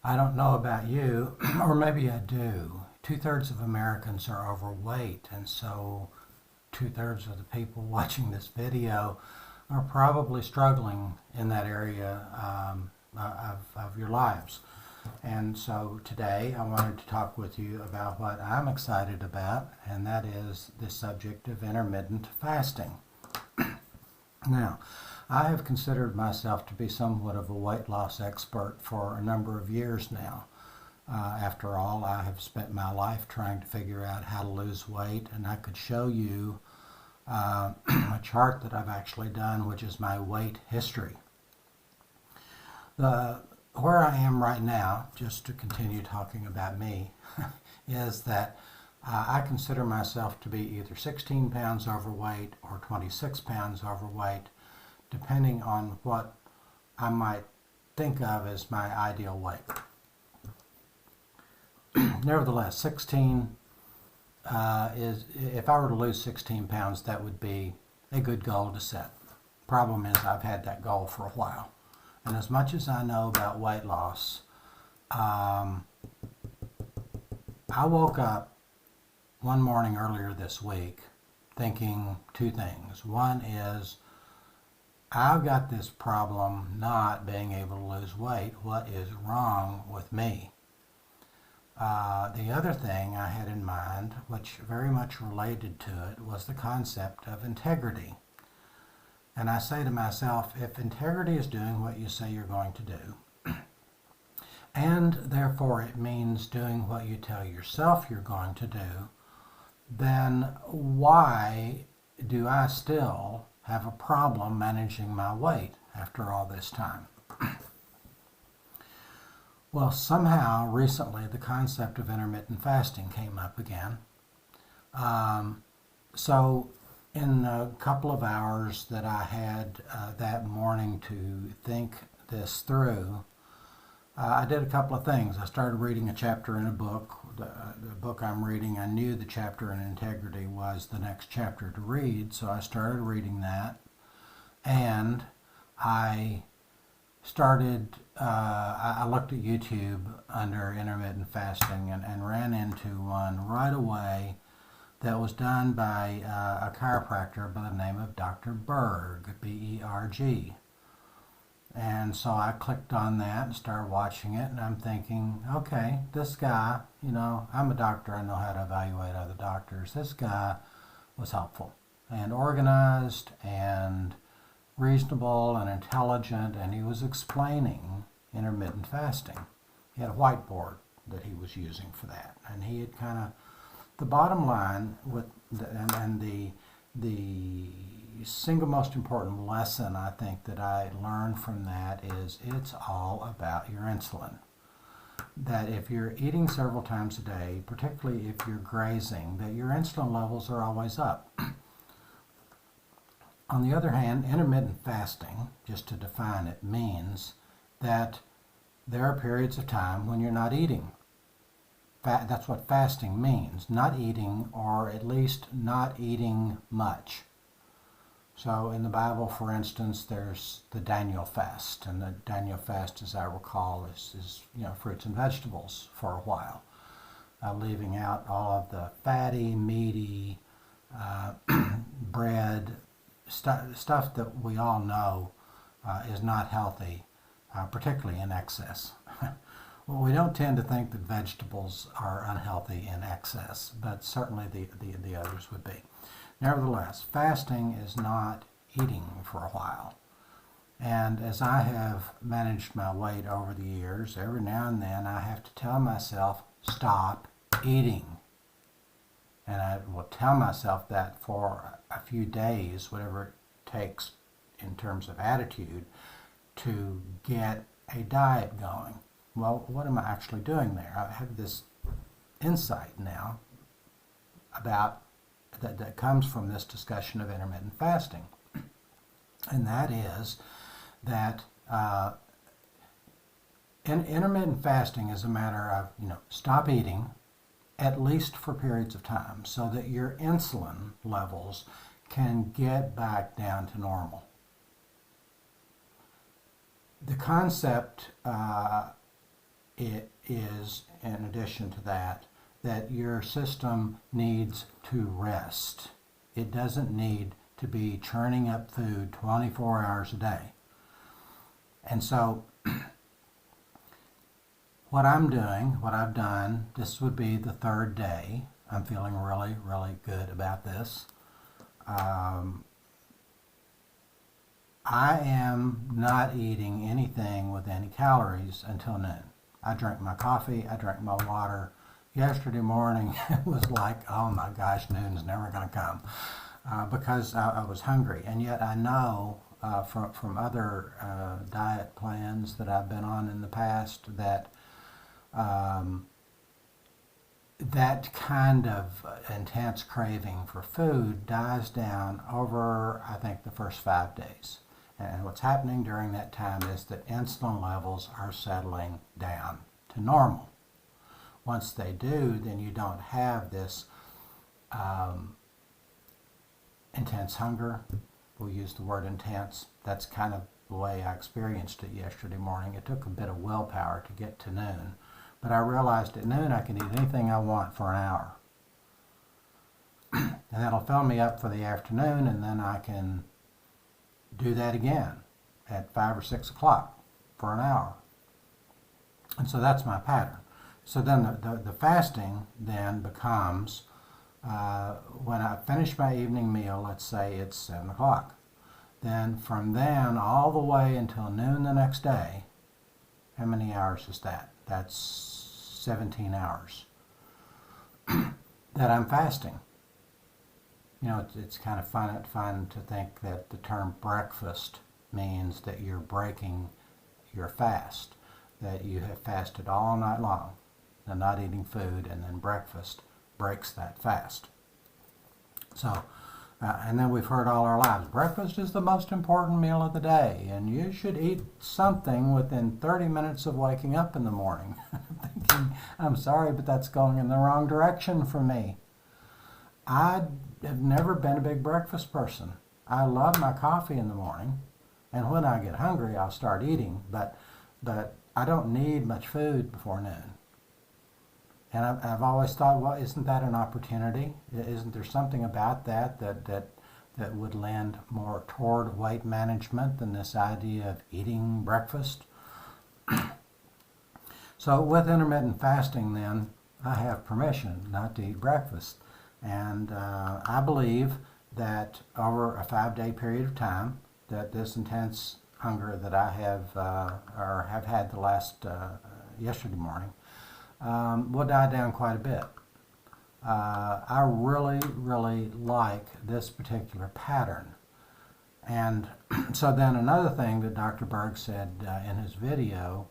I don't know about you, or maybe I do. Two-thirds of Americans are overweight, and so two-thirds of the people watching this video are probably struggling in that area of your lives. And so today I wanted to talk with you about what I'm excited about, and that is the subject of intermittent fasting. Now, I have considered myself to be somewhat of a weight loss expert for a number of years now. After all, I have spent my life trying to figure out how to lose weight, and I could show you a chart that I've actually done, which is my weight history. Where I am right now, just to continue talking about me, is that I consider myself to be either 16 pounds overweight or 26 pounds overweight, depending on what I might think of as my ideal weight. Nevertheless, 16 is, if I were to lose 16 pounds, that would be a good goal to set. Problem is, I've had that goal for a while. And as much as I know about weight loss, I woke up one morning earlier this week thinking two things. One is, I've got this problem not being able to lose weight. What is wrong with me? The other thing I had in mind, which very much related to it, was the concept of integrity. And I say to myself, if integrity is doing what you say you're going to do, and therefore it means doing what you tell yourself you're going to do, then why do I still have a problem managing my weight after all this time? Well, somehow recently the concept of intermittent fasting came up again. So in a couple of hours that I had that morning to think this through, I did a couple of things. I started reading a chapter in a book. The book I'm reading, I knew the chapter in integrity was the next chapter to read, so I started reading that. And I looked at YouTube under intermittent fasting and ran into one right away that was done by a chiropractor by the name of Dr. Berg, B-E-R-G. And so I clicked on that and started watching it, and I'm thinking, okay, this guy, I'm a doctor, I know how to evaluate other doctors. This guy was helpful and organized and reasonable and intelligent, and he was explaining intermittent fasting. He had a whiteboard that he was using for that, and he had kind of, the bottom line the single most important lesson I think that I learned from that is it's all about your insulin. That if you're eating several times a day, particularly if you're grazing, that your insulin levels are always up. On the other hand, intermittent fasting, just to define it, means that there are periods of time when you're not eating. That's what fasting means, not eating, or at least not eating much. So in the Bible, for instance, there's the Daniel fast, and the Daniel fast, as I recall, is fruits and vegetables for a while, leaving out all of the fatty, meaty bread, stuff that we all know is not healthy, particularly in excess. Well, we don't tend to think that vegetables are unhealthy in excess, but certainly the others would be. Nevertheless, fasting is not eating for a while. And as I have managed my weight over the years, every now and then I have to tell myself, stop eating. And I will tell myself that for a few days, whatever it takes in terms of attitude, to get a diet going. Well, what am I actually doing there? I have this insight now about that comes from this discussion of intermittent fasting. And that is that intermittent fasting is a matter of, stop eating, at least for periods of time, so that your insulin levels can get back down to normal. The concept it is, in addition to that, that your system needs to rest. It doesn't need to be churning up food 24 hours a day. And so what I'm doing, what I've done, this would be the third day. I'm feeling really, really good about this. I am not eating anything with any calories until noon. I drank my coffee, I drank my water. Yesterday morning, it was like, oh my gosh, noon's never going to come because I was hungry. And yet I know from other diet plans that I've been on in the past that that kind of intense craving for food dies down over, I think, the first 5 days. And what's happening during that time is that insulin levels are settling down to normal. Once they do, then you don't have this intense hunger. We'll use the word intense. That's kind of the way I experienced it yesterday morning. It took a bit of willpower to get to noon. But I realized at noon I can eat anything I want for an hour. And that'll fill me up for the afternoon, and then I can do that again at 5 or 6 o'clock for an hour. And so that's my pattern. So then the fasting then becomes when I finish my evening meal, let's say it's 7 o'clock. Then from then all the way until noon the next day, how many hours is that? That's 17 hours that I'm fasting. You know, it's kind of fun to think that the term breakfast means that you're breaking your fast, that you have fasted all night long and not eating food, and then breakfast breaks that fast. So, and then we've heard all our lives, breakfast is the most important meal of the day, and you should eat something within 30 minutes of waking up in the morning. Thinking, I'm sorry, but that's going in the wrong direction for me. I have never been a big breakfast person. I love my coffee in the morning, and when I get hungry, I'll start eating, but I don't need much food before noon. And I've always thought, well, isn't that an opportunity? Isn't there something about that would lend more toward weight management than this idea of eating breakfast? So with intermittent fasting then, I have permission not to eat breakfast. And I believe that over a 5-day period of time, that this intense hunger that I have or have had the last yesterday morning will die down quite a bit. I really, really like this particular pattern. And so then another thing that Dr. Berg said in his video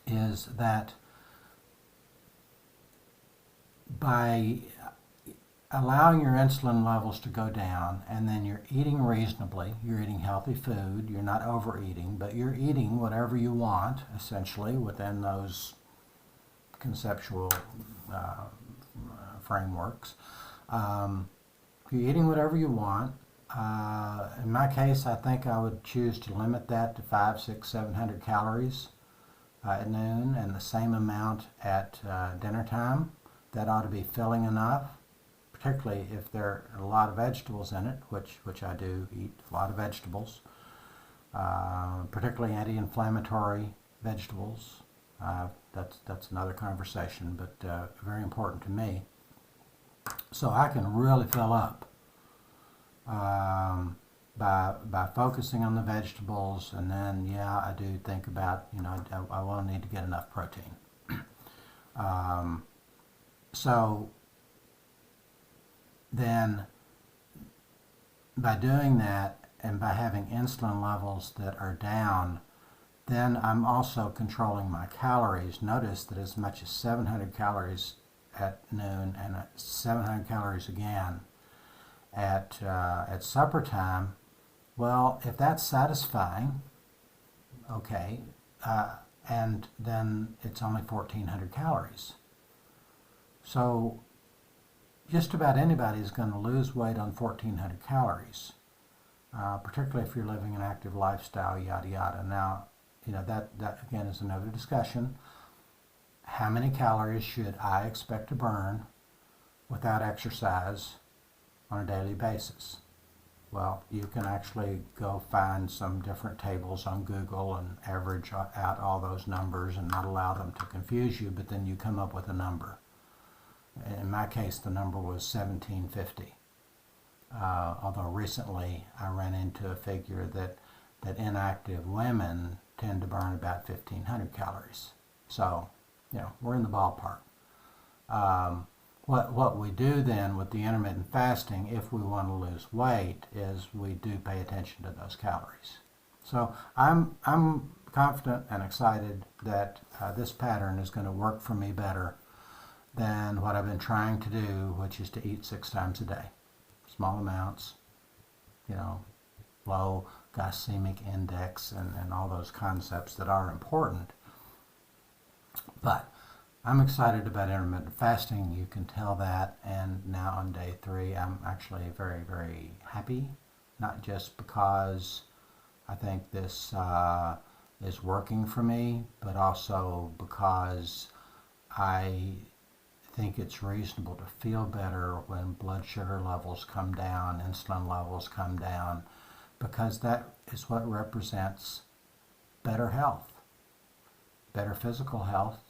is that by allowing your insulin levels to go down, and then you're eating reasonably, you're eating healthy food, you're not overeating, but you're eating whatever you want, essentially, within those conceptual frameworks. You're eating whatever you want. In my case, I think I would choose to limit that to 500, 600, 700 calories at noon, and the same amount at dinner time. That ought to be filling enough, particularly if there are a lot of vegetables in it, which I do eat a lot of vegetables, particularly anti-inflammatory vegetables. That's another conversation, but very important to me. So I can really fill up by focusing on the vegetables, and then I do think about, I will need to get enough protein. So then by doing that and by having insulin levels that are down, then I'm also controlling my calories. Notice that as much as 700 calories at noon and 700 calories again at supper time. Well, if that's satisfying, okay, and then it's only 1,400 calories. So just about anybody is going to lose weight on 1,400 calories, particularly if you're living an active lifestyle, yada yada. Now, that again is another discussion, how many calories should I expect to burn without exercise on a daily basis? Well, you can actually go find some different tables on Google and average out all those numbers and not allow them to confuse you, but then you come up with a number. In my case, the number was 1750. Although recently I ran into a figure that inactive women tend to burn about 1,500 calories. So, we're in the ballpark. What we do then with the intermittent fasting, if we want to lose weight, is we do pay attention to those calories. So I'm confident and excited that this pattern is going to work for me better than what I've been trying to do, which is to eat 6 times a day. Small amounts, low glycemic index and all those concepts that are important. But I'm excited about intermittent fasting. You can tell that, and now on day 3 I'm actually very, very happy, not just because I think this is working for me, but also because I think it's reasonable to feel better when blood sugar levels come down, insulin levels come down, because that is what represents better health, better physical health.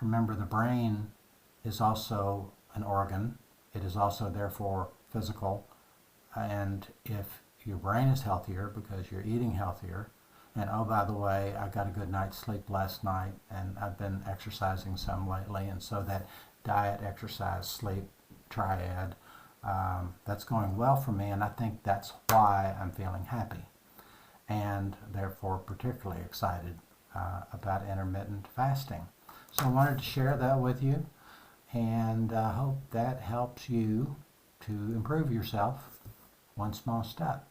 Remember, the brain is also an organ. It is also therefore physical. And if your brain is healthier because you're eating healthier, and oh, by the way, I got a good night's sleep last night and I've been exercising some lately, and so that diet, exercise, sleep triad, that's going well for me, and I think that's why I'm feeling happy and therefore particularly excited about intermittent fasting. So I wanted to share that with you, and I hope that helps you to improve yourself one small step.